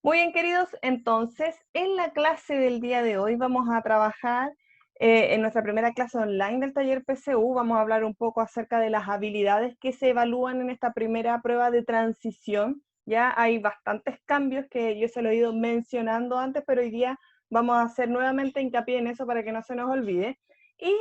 Muy bien, queridos, entonces en la clase del día de hoy vamos a trabajar en nuestra primera clase online del taller PSU. Vamos a hablar un poco acerca de las habilidades que se evalúan en esta primera prueba de transición. Ya hay bastantes cambios que yo se lo he ido mencionando antes, pero hoy día vamos a hacer nuevamente hincapié en eso para que no se nos olvide. Y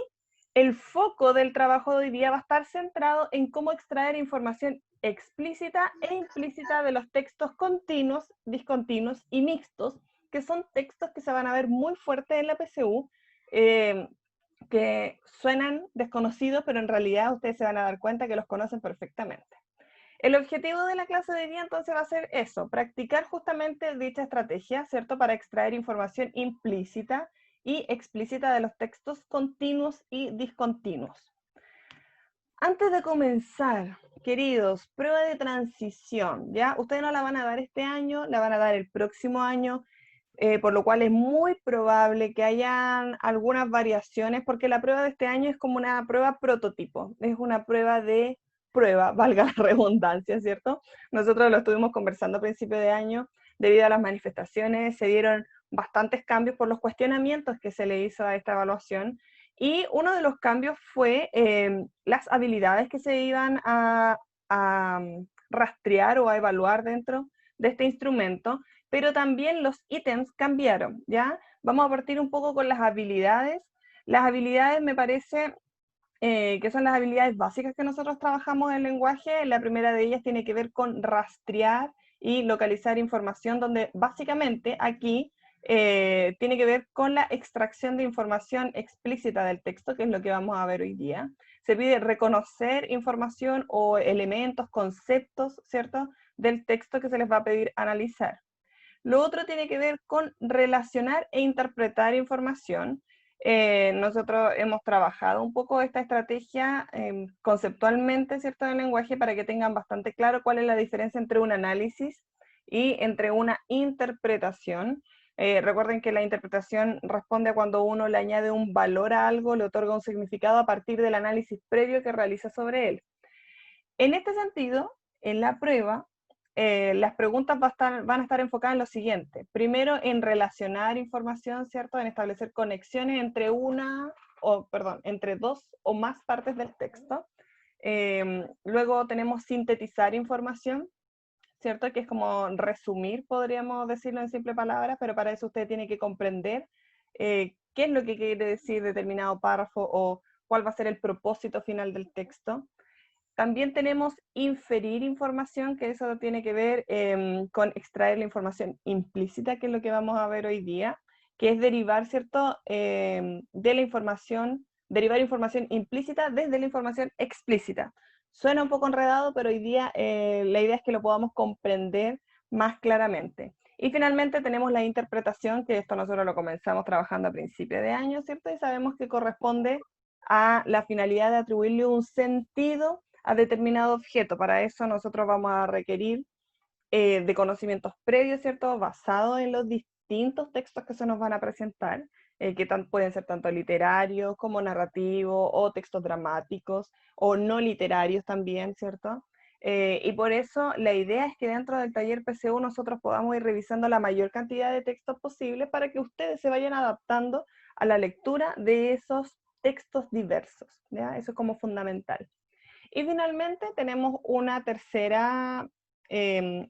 el foco del trabajo de hoy día va a estar centrado en cómo extraer información explícita e implícita de los textos continuos, discontinuos y mixtos, que son textos que se van a ver muy fuertes en la PSU, que suenan desconocidos, pero en realidad ustedes se van a dar cuenta que los conocen perfectamente. El objetivo de la clase de hoy día entonces va a ser eso, practicar justamente dicha estrategia, ¿cierto? Para extraer información implícita y explícita de los textos continuos y discontinuos. Antes de comenzar, queridos, prueba de transición, ¿ya? Ustedes no la van a dar este año, la van a dar el próximo año, por lo cual es muy probable que hayan algunas variaciones, porque la prueba de este año es como una prueba prototipo, es una prueba, valga la redundancia, ¿cierto? Nosotros lo estuvimos conversando a principio de año, debido a las manifestaciones, se dieron bastantes cambios por los cuestionamientos que se le hizo a esta evaluación, y uno de los cambios fue las habilidades que se iban a rastrear o a evaluar dentro de este instrumento, pero también los ítems cambiaron, ¿ya? Vamos a partir un poco con las habilidades. Las habilidades me parece que son las habilidades básicas que nosotros trabajamos en lenguaje. La primera de ellas tiene que ver con rastrear y localizar información, donde básicamente aquí tiene que ver con la extracción de información explícita del texto, que es lo que vamos a ver hoy día. Se pide reconocer información o elementos, conceptos, ¿cierto?, del texto que se les va a pedir analizar. Lo otro tiene que ver con relacionar e interpretar información. Nosotros hemos trabajado un poco esta estrategia conceptualmente, ¿cierto?, del lenguaje, para que tengan bastante claro cuál es la diferencia entre un análisis y entre una interpretación. Recuerden que la interpretación responde a cuando uno le añade un valor a algo, le otorga un significado a partir del análisis previo que realiza sobre él. En este sentido, en la prueba, las preguntas van a estar enfocadas en lo siguiente. Primero, en relacionar información, ¿cierto? En establecer conexiones entre dos o más partes del texto. Luego tenemos sintetizar información, ¿cierto? Que es como resumir, podríamos decirlo en simple palabras, pero para eso usted tiene que comprender qué es lo que quiere decir determinado párrafo o cuál va a ser el propósito final del texto. También tenemos inferir información, que eso tiene que ver con extraer la información implícita, que es lo que vamos a ver hoy día, que es derivar, ¿cierto?, de la información, derivar información implícita desde la información explícita. Suena un poco enredado, pero hoy día la idea es que lo podamos comprender más claramente. Y finalmente tenemos la interpretación, que esto nosotros lo comenzamos trabajando a principio de año, ¿cierto? Y sabemos que corresponde a la finalidad de atribuirle un sentido a determinado objeto. Para eso nosotros vamos a requerir de conocimientos previos, ¿cierto? Basados en los distintos textos que se nos van a presentar, que pueden ser tanto literarios como narrativos o textos dramáticos o no literarios también, ¿cierto? Y por eso la idea es que dentro del taller PSU nosotros podamos ir revisando la mayor cantidad de textos posibles para que ustedes se vayan adaptando a la lectura de esos textos diversos, ¿ya? Eso es como fundamental. Y finalmente tenemos una tercera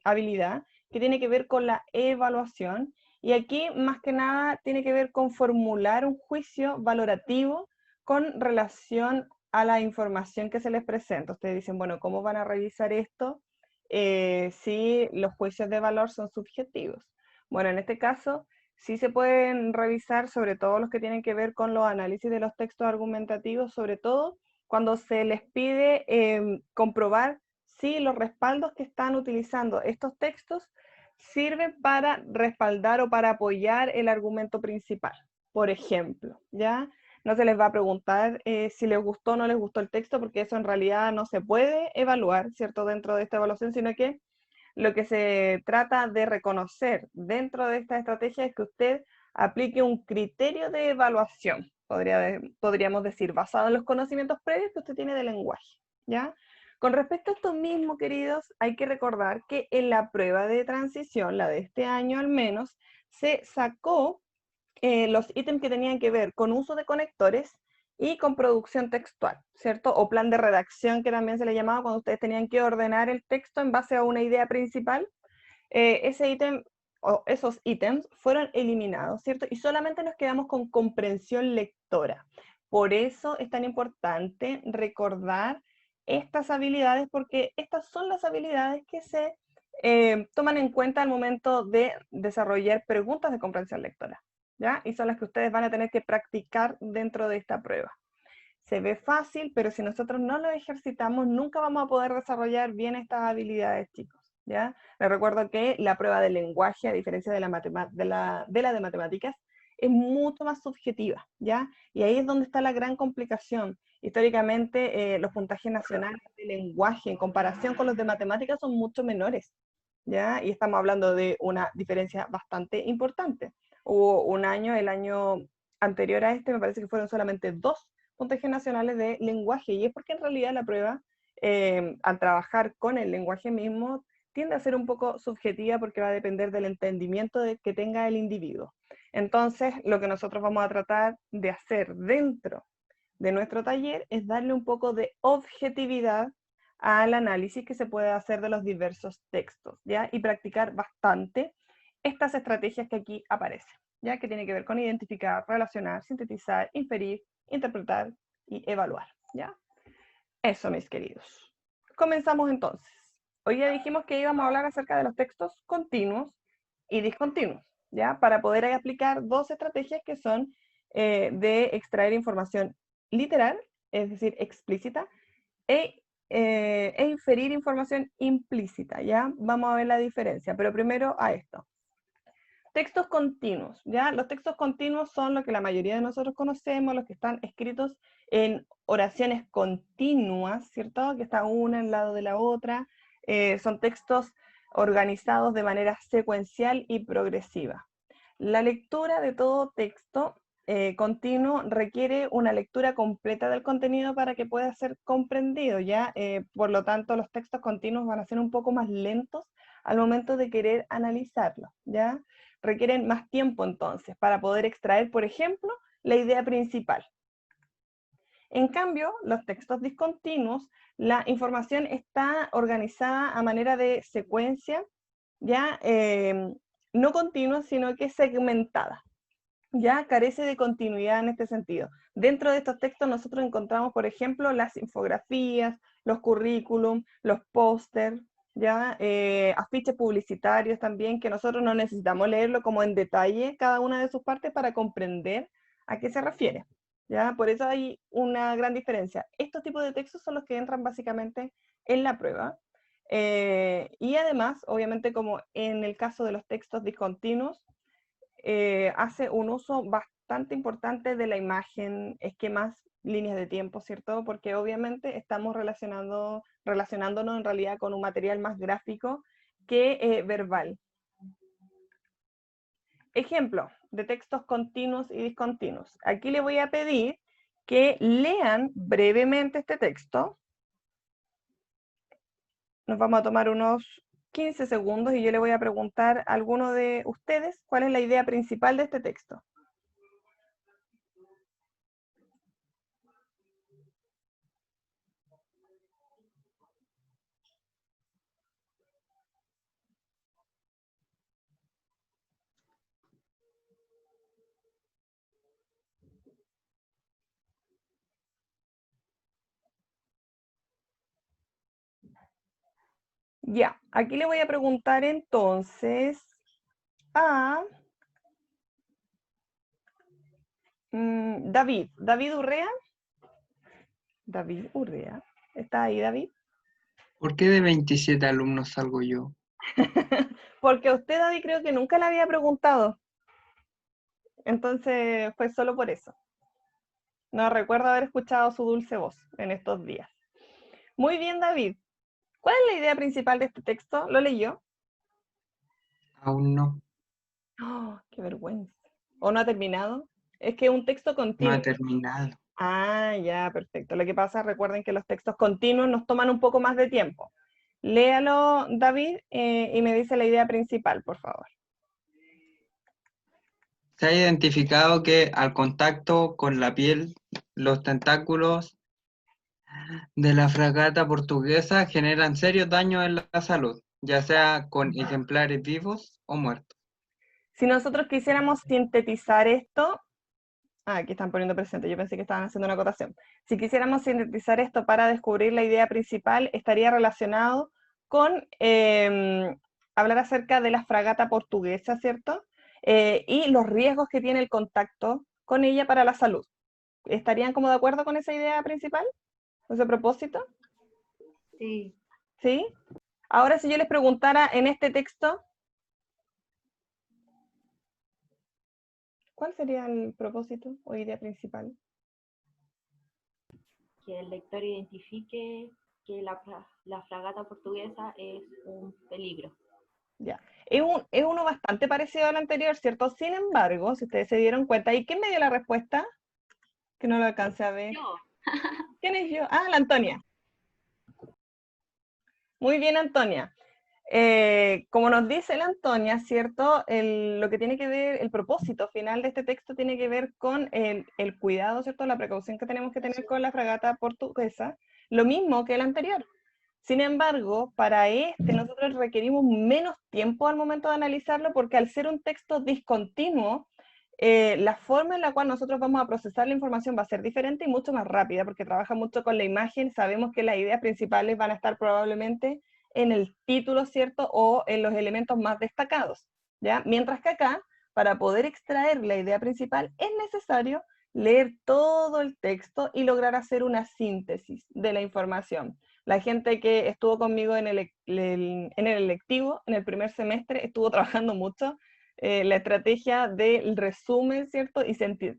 habilidad que tiene que ver con la evaluación. Y aquí más que nada tiene que ver con formular un juicio valorativo con relación a la información que se les presenta. Ustedes dicen, bueno, ¿cómo van a revisar esto si los juicios de valor son subjetivos? Bueno, en este caso sí se pueden revisar, sobre todo los que tienen que ver con los análisis de los textos argumentativos, sobre todo cuando se les pide comprobar si los respaldos que están utilizando estos textos sirven para respaldar o para apoyar el argumento principal. Por ejemplo, ¿ya? No se les va a preguntar si les gustó o no les gustó el texto, porque eso en realidad no se puede evaluar, ¿cierto?, dentro de esta evaluación, sino que lo que se trata de reconocer dentro de esta estrategia es que usted aplique un criterio de evaluación, podríamos decir, basado en los conocimientos previos que usted tiene del lenguaje, ¿ya? Con respecto a esto mismo, queridos, hay que recordar que en la prueba de transición, la de este año al menos, se sacó los ítems que tenían que ver con uso de conectores y con producción textual, ¿cierto? O plan de redacción, que también se le llamaba cuando ustedes tenían que ordenar el texto en base a una idea principal. Ese ítem o esos ítems fueron eliminados, ¿cierto? Y solamente nos quedamos con comprensión lectora. Por eso es tan importante recordar estas habilidades, porque estas son las habilidades que se toman en cuenta al momento de desarrollar preguntas de comprensión lectora, ¿ya? Y son las que ustedes van a tener que practicar dentro de esta prueba. Se ve fácil, pero si nosotros no lo ejercitamos, nunca vamos a poder desarrollar bien estas habilidades, chicos, ¿ya? Les recuerdo que la prueba de lenguaje, a diferencia de la de matemáticas, es mucho más subjetiva, ¿ya? Y ahí es donde está la gran complicación. Históricamente, los puntajes nacionales de lenguaje en comparación con los de matemáticas son mucho menores, ¿ya? Y estamos hablando de una diferencia bastante importante. Hubo un año, el año anterior a este, me parece que fueron solamente 2 puntajes nacionales de lenguaje, y es porque en realidad la prueba, al trabajar con el lenguaje mismo, tiende a ser un poco subjetiva porque va a depender del entendimiento que tenga el individuo. Entonces, lo que nosotros vamos a tratar de hacer dentro de nuestro taller es darle un poco de objetividad al análisis que se puede hacer de los diversos textos, ¿ya? Y practicar bastante estas estrategias que aquí aparecen, ¿ya? Que tiene que ver con identificar, relacionar, sintetizar, inferir, interpretar y evaluar, ¿ya? Eso, mis queridos. Comenzamos entonces. Hoy ya dijimos que íbamos a hablar acerca de los textos continuos y discontinuos, ¿ya? Para poder aplicar 2 estrategias que son de extraer información literal, es decir, explícita, e, inferir información implícita, ¿ya? Vamos a ver la diferencia, pero primero a esto. Textos continuos, ¿ya? Los textos continuos son lo que la mayoría de nosotros conocemos, los que están escritos en oraciones continuas, ¿cierto? Que está una al lado de la otra. Son textos organizados de manera secuencial y progresiva. La lectura de todo texto continuo requiere una lectura completa del contenido para que pueda ser comprendido, ¿ya? Por lo tanto, los textos continuos van a ser un poco más lentos al momento de querer analizarlos, ¿ya? Requieren más tiempo entonces para poder extraer, por ejemplo, la idea principal. En cambio, los textos discontinuos, la información está organizada a manera de secuencia, ya no continua, sino que segmentada, ya carece de continuidad en este sentido. Dentro de estos textos nosotros encontramos, por ejemplo, las infografías, los currículum, los póster, ya afiches publicitarios también, que nosotros no necesitamos leerlo como en detalle cada una de sus partes para comprender a qué se refiere. ¿Ya? Por eso hay una gran diferencia. Estos tipos de textos son los que entran básicamente en la prueba. Y además, obviamente, como en el caso de los textos discontinuos, hace un uso bastante importante de la imagen, esquemas, líneas de tiempo, ¿cierto? Porque obviamente estamos relacionándonos en realidad con un material más gráfico que verbal. Ejemplo de textos continuos y discontinuos. Aquí le voy a pedir que lean brevemente este texto. Nos vamos a tomar unos 15 segundos y yo le voy a preguntar a alguno de ustedes cuál es la idea principal de este texto. Ya, aquí le voy a preguntar entonces a David. ¿David Urrea? David Urrea. ¿Está ahí, David? ¿Por qué de 27 alumnos salgo yo? Porque a usted, David, creo que nunca le había preguntado. Entonces fue solo por eso. No recuerdo haber escuchado su dulce voz en estos días. Muy bien, David. ¿Cuál es la idea principal de este texto? ¿Lo leyó? Aún no. Oh, qué vergüenza. ¿O no ha terminado? Es que un texto No ha continuo. terminado. Ah, ya, perfecto. Lo que pasa, recuerden que los textos continuos nos toman un poco más de tiempo. Léalo, David, y me dice la idea principal, por favor. Se ha identificado que al contacto con la piel, los tentáculos de la fragata portuguesa generan serios daños en la salud, ya sea con ejemplares vivos o muertos. Si nosotros quisiéramos sintetizar esto, aquí están poniendo presente, yo pensé que estaban haciendo una acotación. Si quisiéramos sintetizar esto para descubrir la idea principal, estaría relacionado con hablar acerca de la fragata portuguesa, ¿cierto? Y los riesgos que tiene el contacto con ella para la salud. ¿Estarían como de acuerdo con esa idea principal? ¿Con ese propósito? Sí. ¿Sí? Ahora, si yo les preguntara en este texto, ¿cuál sería el propósito o idea principal? Que el lector identifique que la fragata portuguesa es un peligro. Ya. Es uno bastante parecido al anterior, ¿cierto? Sin embargo, si ustedes se dieron cuenta, ¿y quién me dio la respuesta? Que no lo alcancé a ver. Yo. ¿Quién es yo? Ah, la Antonia. Muy bien, Antonia. Como nos dice la Antonia, ¿cierto? Lo que tiene que ver, el propósito final de este texto tiene que ver con el cuidado, ¿cierto? La precaución que tenemos que tener con la fragata portuguesa, lo mismo que el anterior. Sin embargo, para este nosotros requerimos menos tiempo al momento de analizarlo porque al ser un texto discontinuo, la forma en la cual nosotros vamos a procesar la información va a ser diferente y mucho más rápida porque trabaja mucho con la imagen. Sabemos que las ideas principales van a estar probablemente en el título, ¿cierto? O en los elementos más destacados, ¿ya? Mientras que acá, para poder extraer la idea principal, es necesario leer todo el texto y lograr hacer una síntesis de la información. La gente que estuvo conmigo en el electivo, en el primer semestre, estuvo trabajando mucho la estrategia del resumen, ¿cierto? Y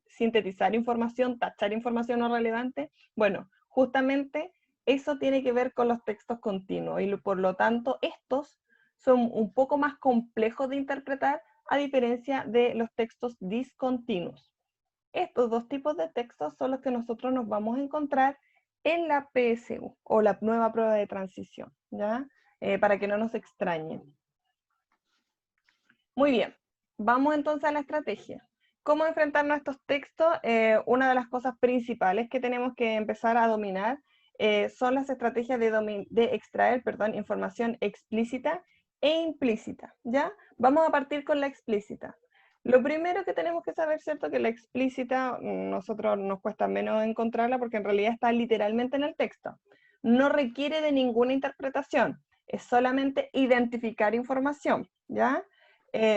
sintetizar información, tachar información no relevante. Bueno, justamente eso tiene que ver con los textos continuos y por lo tanto estos son un poco más complejos de interpretar a diferencia de los textos discontinuos. Estos dos tipos de textos son los que nosotros nos vamos a encontrar en la PSU o la nueva prueba de transición, ¿ya? Para que no nos extrañen. Muy bien, vamos entonces a la estrategia. ¿Cómo enfrentarnos a estos textos? Una de las cosas principales que tenemos que empezar a dominar son las estrategias de extraer, información explícita e implícita, ¿ya? Vamos a partir con la explícita. Lo primero que tenemos que saber, ¿cierto? Que la explícita, nosotros nos cuesta menos encontrarla porque en realidad está literalmente en el texto. No requiere de ninguna interpretación, es solamente identificar información, ¿ya?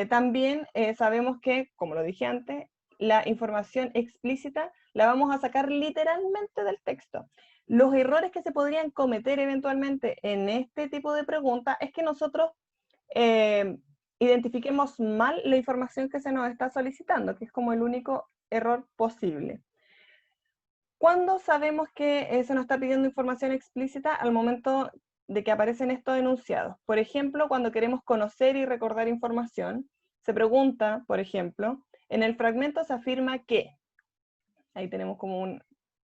También sabemos que, como lo dije antes, la información explícita la vamos a sacar literalmente del texto. Los errores que se podrían cometer eventualmente en este tipo de preguntas es que nosotros identifiquemos mal la información que se nos está solicitando, que es como el único error posible. ¿Cuándo sabemos que se nos está pidiendo información explícita? Al momento de que aparecen estos enunciados. Por ejemplo, cuando queremos conocer y recordar información, se pregunta, por ejemplo, en el fragmento se afirma que, ahí tenemos como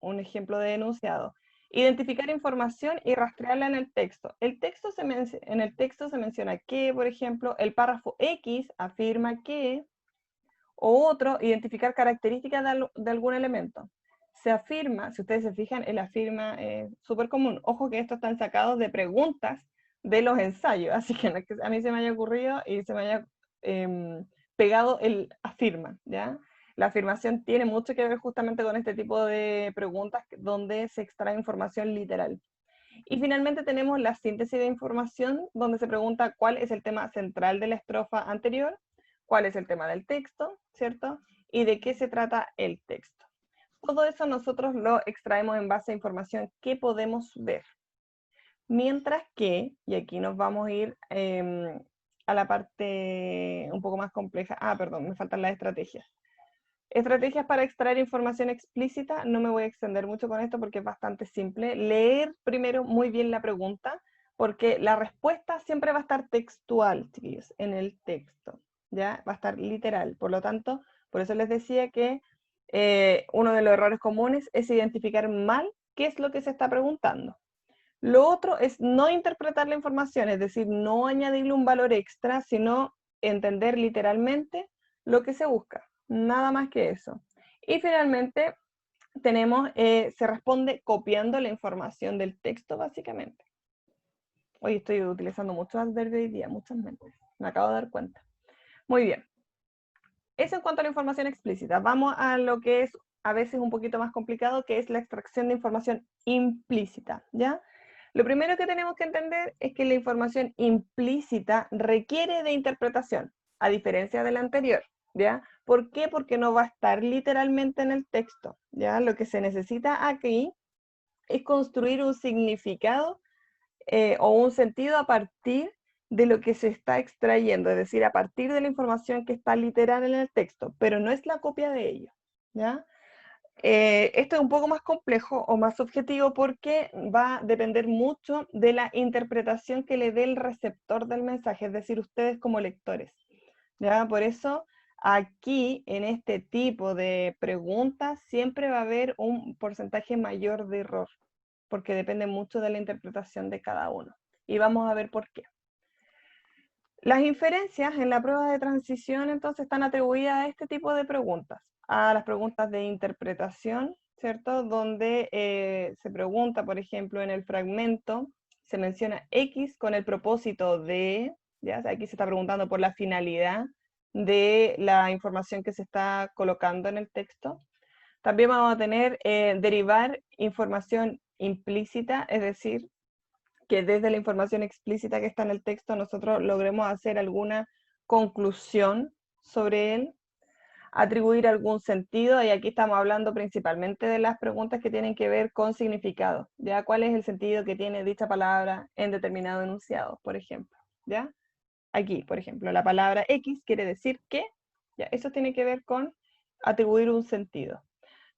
un ejemplo de enunciado, identificar información y rastrearla en el texto. En el texto se menciona que, por ejemplo, el párrafo X afirma que, o otro, identificar características de algún elemento. Se afirma, si ustedes se fijan, el afirma súper común. Ojo que estos están sacados de preguntas de los ensayos, así que no es que a mí se me haya ocurrido y se me haya pegado el afirma, ¿ya? La afirmación tiene mucho que ver justamente con este tipo de preguntas donde se extrae información literal. Y finalmente tenemos la síntesis de información, donde se pregunta cuál es el tema central de la estrofa anterior, cuál es el tema del texto, ¿cierto? Y de qué se trata el texto. Todo eso nosotros lo extraemos en base a información que podemos ver. Mientras que, y aquí nos vamos a ir a la parte un poco más compleja. Ah, perdón, me faltan las estrategias. Estrategias para extraer información explícita, no me voy a extender mucho con esto porque es bastante simple. Leer primero muy bien la pregunta, porque la respuesta siempre va a estar textual, chiquillos, en el texto, ¿ya? Va a estar literal. Por lo tanto, por eso les decía que uno de los errores comunes es identificar mal qué es lo que se está preguntando. Lo otro es no interpretar la información, es decir, no añadirle un valor extra, sino entender literalmente lo que se busca. Nada más que eso. Y finalmente tenemos, se responde copiando la información del texto, básicamente. Hoy estoy utilizando muchos adverbios hoy día, muchas mentes. Me acabo de dar cuenta. Muy bien. Eso en cuanto a la información explícita. Vamos a lo que es a veces un poquito más complicado, que es la extracción de información implícita, ¿ya? Lo primero que tenemos que entender es que la información implícita requiere de interpretación, a diferencia de la anterior, ¿ya? ¿Por qué? Porque no va a estar literalmente en el texto, ¿ya? Lo que se necesita aquí es construir un significado o un sentido a partir de lo que se está extrayendo, es decir, a partir de la información que está literal en el texto, pero no es la copia de ello, ¿ya? Esto es un poco más complejo o más subjetivo porque va a depender mucho de la interpretación que le dé el receptor del mensaje, es decir, ustedes como lectores, ¿ya? Por eso aquí, en este tipo de preguntas, siempre va a haber un porcentaje mayor de error, porque depende mucho de la interpretación de cada uno. Y vamos a ver por qué. Las inferencias en la prueba de transición entonces están atribuidas a este tipo de preguntas, a las preguntas de interpretación, ¿cierto? Donde se pregunta, por ejemplo, en el fragmento, se menciona X con el propósito de, ¿ya? O sea, aquí se está preguntando por la finalidad de la información que se está colocando en el texto. También vamos a tener derivar información implícita, es decir, que desde la información explícita que está en el texto nosotros logremos hacer alguna conclusión sobre él, atribuir algún sentido, y aquí estamos hablando principalmente de las preguntas que tienen que ver con significado, ¿ya? ¿Cuál es el sentido que tiene dicha palabra en determinado enunciado, por ejemplo? ¿Ya? Aquí, por ejemplo, la palabra X quiere decir que, ¿ya? Eso tiene que ver con atribuir un sentido.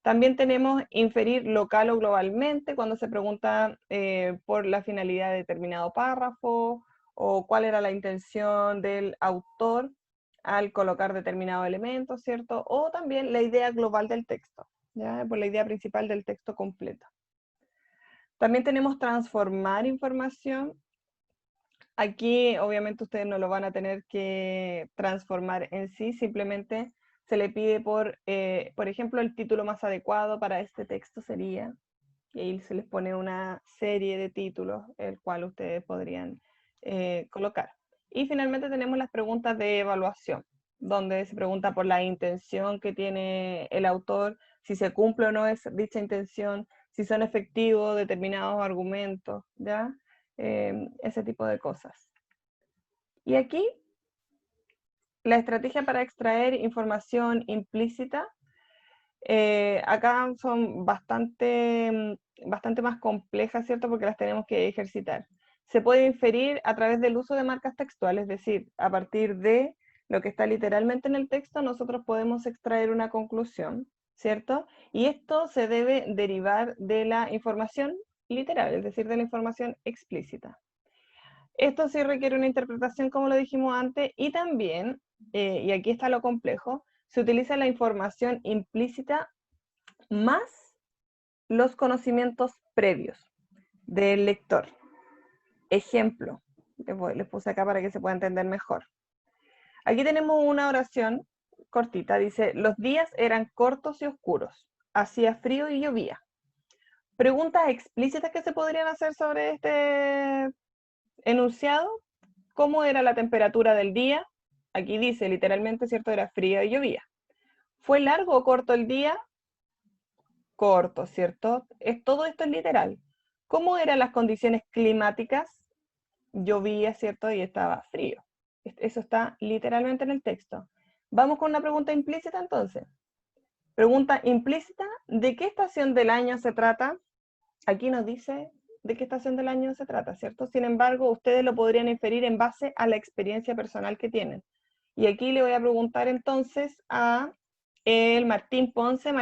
También tenemos inferir local o globalmente cuando se pregunta por la finalidad de determinado párrafo o cuál era la intención del autor al colocar determinado elemento, ¿cierto? O también la idea global del texto, ¿ya? Por la idea principal del texto completo. También tenemos transformar información. Aquí obviamente ustedes no lo van a tener que transformar en sí, simplemente se le pide por ejemplo, el título más adecuado para este texto sería, y ahí se les pone una serie de títulos, el cual ustedes podrían colocar. Y finalmente tenemos las preguntas de evaluación, donde se pregunta por la intención que tiene el autor, si se cumple o no dicha intención, si son efectivos determinados argumentos, ¿ya? Ese tipo de cosas. Y aquí, la estrategia para extraer información implícita, acá son bastante más complejas, ¿cierto? Porque las tenemos que ejercitar. Se puede inferir a través del uso de marcas textuales, es decir, a partir de lo que está literalmente en el texto, nosotros podemos extraer una conclusión, ¿cierto? Y esto se debe derivar de la información literal, es decir, de la información explícita. Esto sí requiere una interpretación, como lo dijimos antes, y también, y aquí está lo complejo, se utiliza la información implícita más los conocimientos previos del lector. Ejemplo, les puse acá para que se pueda entender mejor. Aquí tenemos una oración cortita, dice, los días eran cortos y oscuros, hacía frío y llovía. Preguntas explícitas que se podrían hacer sobre este enunciado. ¿Cómo era la temperatura del día? Aquí dice literalmente, ¿cierto? Era frío y llovía. ¿Fue largo o corto el día? Corto, ¿cierto? Todo esto es literal. ¿Cómo eran las condiciones climáticas? Llovía, ¿cierto? Y estaba frío. Eso está literalmente en el texto. Vamos con una pregunta implícita entonces. Pregunta implícita, ¿de qué estación del año se trata? Aquí nos dice de qué estación del año se trata, ¿cierto? Sin embargo, ustedes lo podrían inferir en base a la experiencia personal que tienen. Y aquí le voy a preguntar entonces a el Martín Ponce.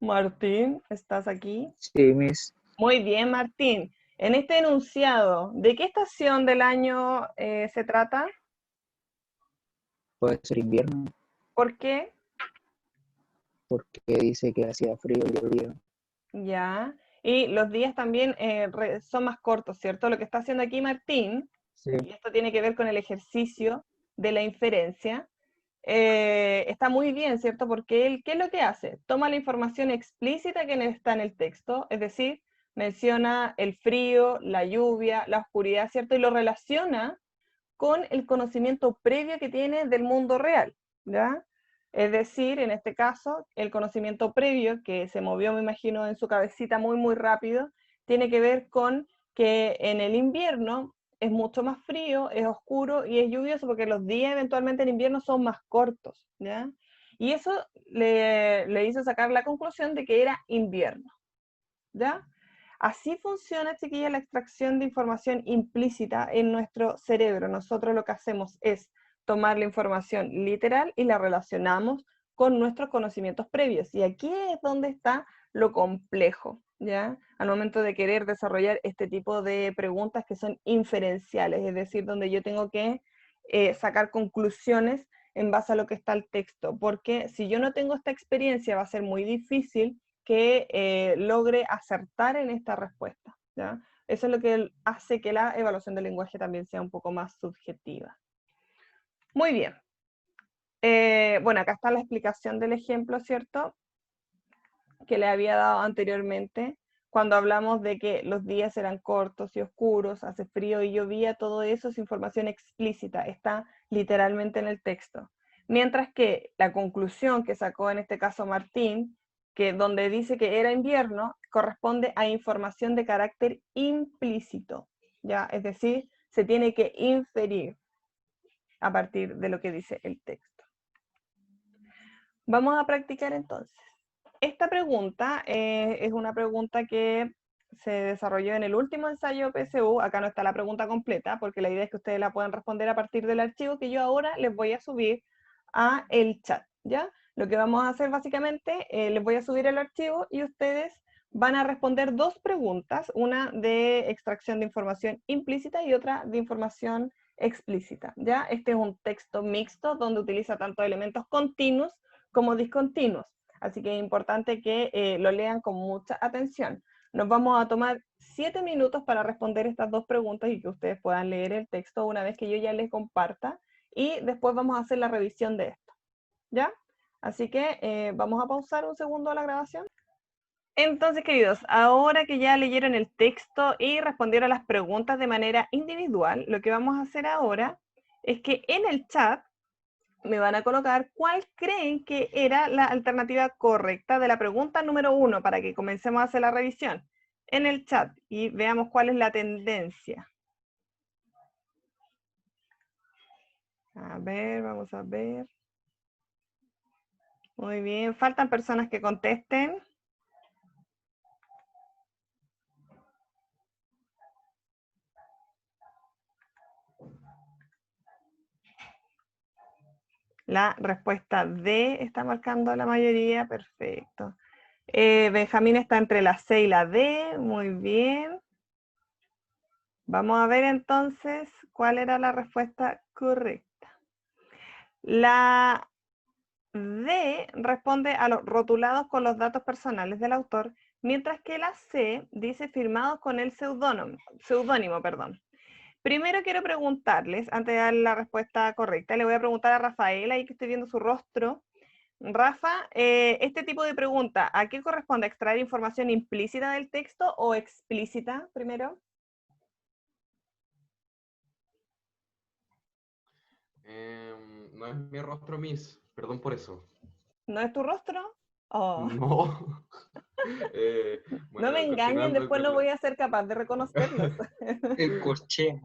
Martín, ¿estás aquí? Sí, Miss. Muy bien, Martín. En este enunciado, ¿de qué estación del año se trata? Puede ser invierno. ¿Por qué? porque dice que hacía frío y llovía. Ya. Y los días también son más cortos, ¿cierto? Lo que está haciendo aquí Martín, Sí, y esto tiene que ver con el ejercicio de la inferencia, está muy bien, ¿cierto? Porque él, ¿qué es lo que hace? Toma la información explícita que está en el texto, es decir, menciona el frío, la lluvia, la oscuridad, ¿cierto? Y lo relaciona con el conocimiento previo que tiene del mundo real, ¿ya? Es decir, en este caso, el conocimiento previo que se movió, me imagino, en su cabecita muy, muy rápido, tiene que ver con que en el invierno es mucho más frío, es oscuro y es lluvioso porque los días eventualmente en invierno son más cortos, ¿ya? Y eso le hizo sacar la conclusión de que era invierno, ¿ya? Así funciona, chiquilla, la extracción de información implícita en nuestro cerebro. Nosotros lo que hacemos es tomar la información literal y la relacionamos con nuestros conocimientos previos. Y aquí es donde está lo complejo, ¿ya? Al momento de querer desarrollar este tipo de preguntas que son inferenciales, es decir, donde yo tengo que sacar conclusiones en base a lo que está el texto. Porque si yo no tengo esta experiencia, va a ser muy difícil que logre acertar en esta respuesta, ¿ya? Eso es lo que hace que la evaluación del lenguaje también sea un poco más subjetiva. Muy bien. Bueno, acá está la explicación del ejemplo, ¿cierto? Que le había dado anteriormente, cuando hablamos de que los días eran cortos y oscuros, hace frío y llovía, todo eso es información explícita, está literalmente en el texto. Mientras que la conclusión que sacó en este caso Martín, que donde dice que era invierno, corresponde a información de carácter implícito, ¿ya? Es decir, se tiene que inferir a partir de lo que dice el texto. Vamos a practicar entonces. Esta pregunta es una pregunta que se desarrolló en el último ensayo PSU. Acá no está la pregunta completa, porque la idea es que ustedes la puedan responder a partir del archivo que yo ahora les voy a subir a el chat, ¿ya? Lo que vamos a hacer básicamente, les voy a subir el archivo y ustedes van a responder dos preguntas, una de extracción de información implícita y otra de información explícita, ¿ya? Este es un texto mixto donde utiliza tanto elementos continuos como discontinuos. Así que es importante que lo lean con mucha atención. Nos vamos a tomar 7 minutos para responder estas dos preguntas y que ustedes puedan leer el texto una vez que yo ya les comparta. Y después vamos a hacer la revisión de esto. ¿Ya? Así que vamos a pausar un segundo la grabación. Entonces, queridos, ahora que ya leyeron el texto y respondieron las preguntas de manera individual, lo que vamos a hacer ahora es que en el chat me van a colocar cuál creen que era la alternativa correcta de la pregunta número 1 para que comencemos a hacer la revisión en el chat y veamos cuál es la tendencia. A ver, vamos a ver. Muy bien, faltan personas que contesten. La respuesta D está marcando la mayoría, perfecto. Benjamín está entre la C y la D, muy bien. Vamos a ver entonces cuál era la respuesta correcta. La D responde a los rotulados con los datos personales del autor, mientras que la C dice firmados con el seudónimo, perdón. Primero quiero preguntarles, antes de dar la respuesta correcta, le voy a preguntar a Rafaela, ahí que estoy viendo su rostro. Rafa, este tipo de pregunta, ¿a qué corresponde? ¿Extraer información implícita del texto o explícita primero? No es mi rostro, Miss. Perdón por eso. ¿No es tu rostro? Oh. No. No me Bueno, engañen, continuando después con no la... voy a ser capaz de reconocerlos. El corchea.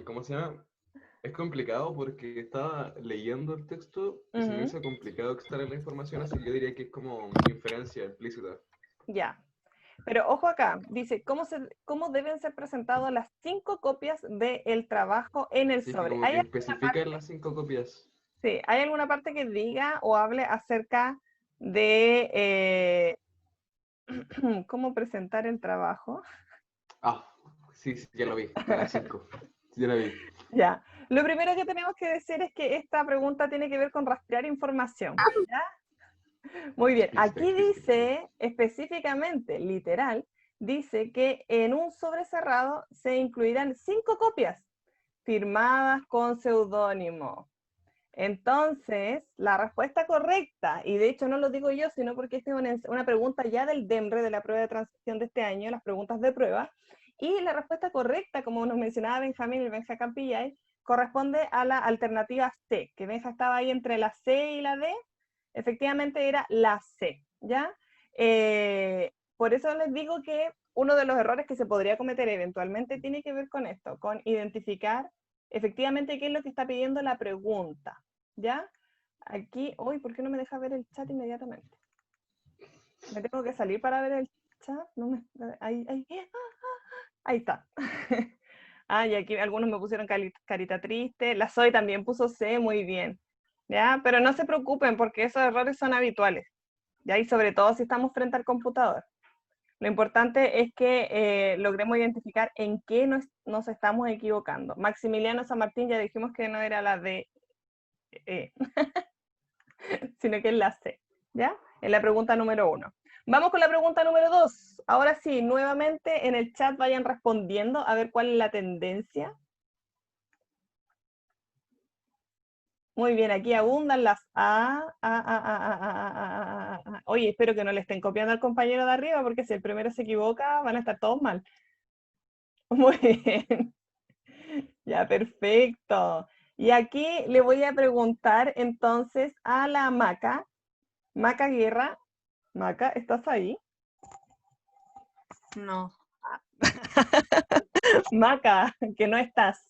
¿Cómo se llama? Es complicado porque estaba leyendo el texto y se me Ujú, hizo complicado extraer la información, así que yo diría que es como inferencia implícita. ya. Pero ojo acá, dice, ¿cómo deben ser presentadas las 5 copias del trabajo en el Sí, es que sobre? como ¿Hay que alguna especifica en parte, las 5 copias. sí, ¿hay alguna parte que diga o hable acerca de cómo presentar el trabajo? Ah, sí, sí, ya lo vi. En las 5. Ya lo vi. Ya. Lo primero que tenemos que decir es que esta pregunta tiene que ver con rastrear información, ¿ya? Muy bien, Sí, aquí sí. dice específicamente, literal, dice que en un sobre cerrado se incluirán 5 copias firmadas con seudónimo. Entonces, la respuesta correcta, y de hecho no lo digo yo, sino porque esta es una pregunta ya del DEMRE, de la prueba de transición de este año, las preguntas de prueba, y la respuesta correcta, como nos mencionaba Benjamín y Benja Campillay, corresponde a la alternativa C, que Benja estaba ahí entre la C y la D, efectivamente era la C, ¿ya? Por eso les digo que uno de los errores que se podría cometer eventualmente tiene que ver con esto, con identificar efectivamente qué es lo que está pidiendo la pregunta, ¿ya? Aquí, uy, ¿por qué no me deja ver el chat inmediatamente? Me tengo que salir para ver el chat, no me, ahí está. Ah, y aquí algunos me pusieron carita triste, la Zoe también puso C, muy bien, ¿ya? Pero no se preocupen porque esos errores son habituales, ¿ya? Y sobre todo si estamos frente al computador. Lo importante es que logremos identificar en qué nos estamos equivocando. Maximiliano San Martín ya dijimos que no era la D, sino que es la C, ¿ya? Es la pregunta número 1. Vamos con la pregunta número 2. Ahora sí, nuevamente en el chat vayan respondiendo a ver cuál es la tendencia. Muy bien, aquí abundan las A. Oye, espero que no le estén copiando al compañero de arriba, porque si el primero se equivoca, van a estar todos mal. Muy bien. Ya, perfecto. Y aquí le voy a preguntar entonces a la Maca. Maca Guerra. Maca, ¿estás ahí? No. Maca, que no estás,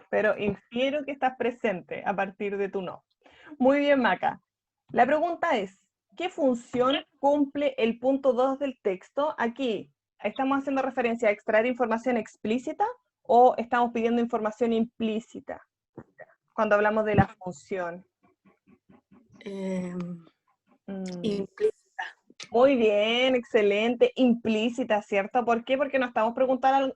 pero infiero que estás presente a partir de tu no. Muy bien, Maca. La pregunta es, ¿qué función cumple el punto 2 del texto? Aquí, ¿estamos haciendo referencia a extraer información explícita o estamos pidiendo información implícita cuando hablamos de la función? Implícita. Muy bien, excelente, implícita, ¿cierto? ¿Por qué? Porque no estamos preguntando,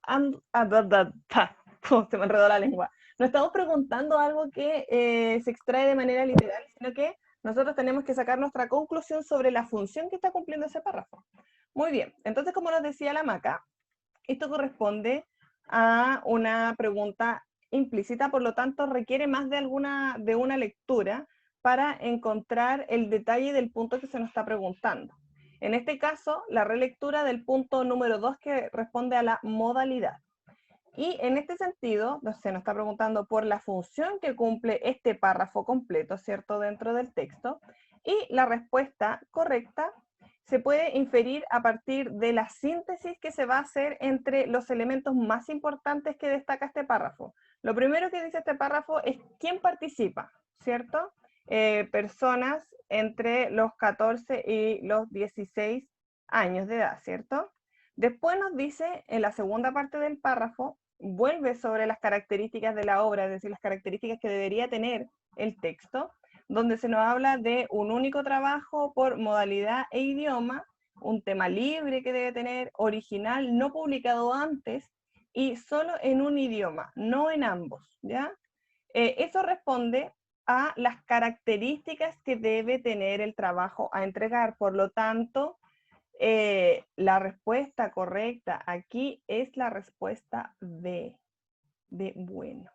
se me enredó la lengua. No estamos preguntando algo que se extrae de manera literal, sino que nosotros tenemos que sacar nuestra conclusión sobre la función que está cumpliendo ese párrafo. Muy bien, entonces como nos decía la Maca, esto corresponde a una pregunta implícita, por lo tanto requiere más de una lectura para encontrar el detalle del punto que se nos está preguntando. En este caso, la relectura del punto número 2 que responde a la modalidad. Y en este sentido, se nos está preguntando por la función que cumple este párrafo completo, ¿cierto?, dentro del texto. Y la respuesta correcta se puede inferir a partir de la síntesis que se va a hacer entre los elementos más importantes que destaca este párrafo. Lo primero que dice este párrafo es quién participa, ¿cierto? Personas entre los 14 y los 16 años de edad, ¿cierto? Después nos dice, en la segunda parte del párrafo, vuelve sobre las características de la obra, es decir, las características que debería tener el texto, donde se nos habla de un único trabajo por modalidad e idioma, un tema libre que debe tener, original, no publicado antes, y solo en un idioma, no en ambos, ¿ya? Eso responde a las características que debe tener el trabajo a entregar. Por lo tanto, la respuesta correcta aquí es la respuesta B, de bueno.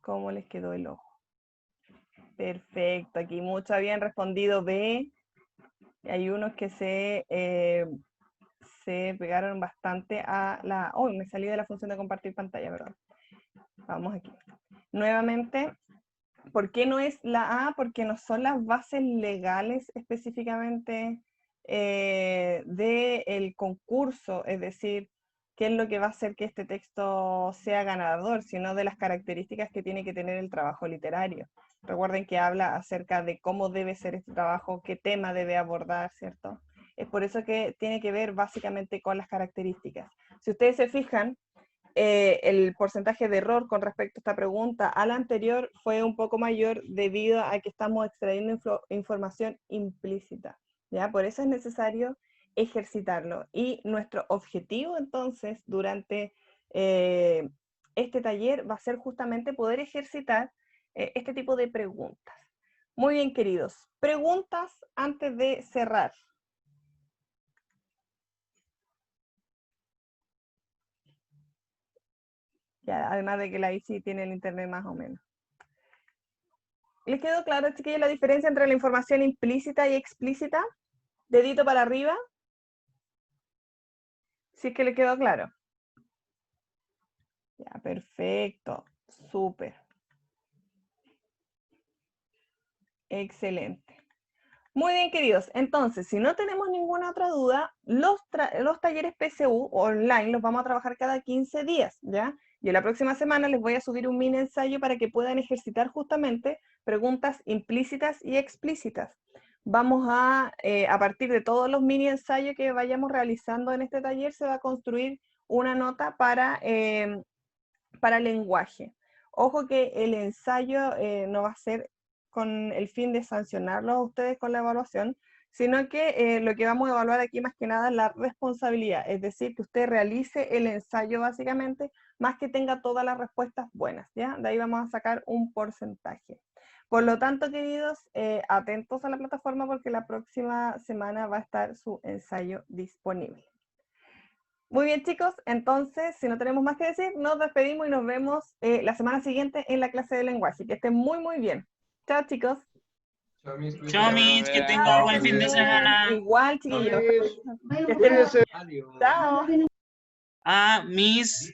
¿Cómo les quedó el ojo? Perfecto, aquí muchos habían respondido B. Hay unos que se pegaron bastante a la... Oh, me salí de la función de compartir pantalla, perdón. Vamos aquí. Nuevamente, ¿por qué no es la A? Porque no son las bases legales específicamente del concurso, es decir, qué es lo que va a hacer que este texto sea ganador, sino de las características que tiene que tener el trabajo literario. Recuerden que habla acerca de cómo debe ser este trabajo, qué tema debe abordar, ¿cierto? Es por eso que tiene que ver básicamente con las características. Si ustedes se fijan, el porcentaje de error con respecto a esta pregunta a la anterior fue un poco mayor debido a que estamos extrayendo información implícita, ¿ya? Por eso es necesario ejercitarlo. Y nuestro objetivo entonces durante este taller va a ser justamente poder ejercitar este tipo de preguntas. Muy bien, queridos. Preguntas antes de cerrar. Ya, además de que la ICI tiene el internet más o menos. ¿Les quedó claro, chiquillos, la diferencia entre la información implícita y explícita? Dedito para arriba. Si es que le quedó claro. Ya, perfecto. Súper. Excelente. Muy bien, queridos. Entonces, si no tenemos ninguna otra duda, los talleres PSU online los vamos a trabajar cada 15 días, ¿ya? Y la próxima semana les voy a subir un mini ensayo para que puedan ejercitar justamente preguntas implícitas y explícitas. Vamos a partir de todos los mini ensayos que vayamos realizando en este taller, se va a construir una nota para lenguaje. Ojo que el ensayo no va a ser con el fin de sancionarlos a ustedes con la evaluación, sino que lo que vamos a evaluar aquí más que nada es la responsabilidad, es decir, que usted realice el ensayo básicamente, más que tenga todas las respuestas buenas, ¿ya? De ahí vamos a sacar un porcentaje. Por lo tanto, queridos, atentos a la plataforma porque la próxima semana va a estar su ensayo disponible. Muy bien, chicos, entonces, si no tenemos más que decir, nos despedimos y nos vemos la semana siguiente en la clase de lenguaje. Que estén muy, muy bien. Chao, chicos. Chao, Miss Chao, Cristina. Miss, que tenga buen fin de semana. Igual, chiquillos. Miss, Que estén- cuídense. Adiós. Chao. Ah, Miss.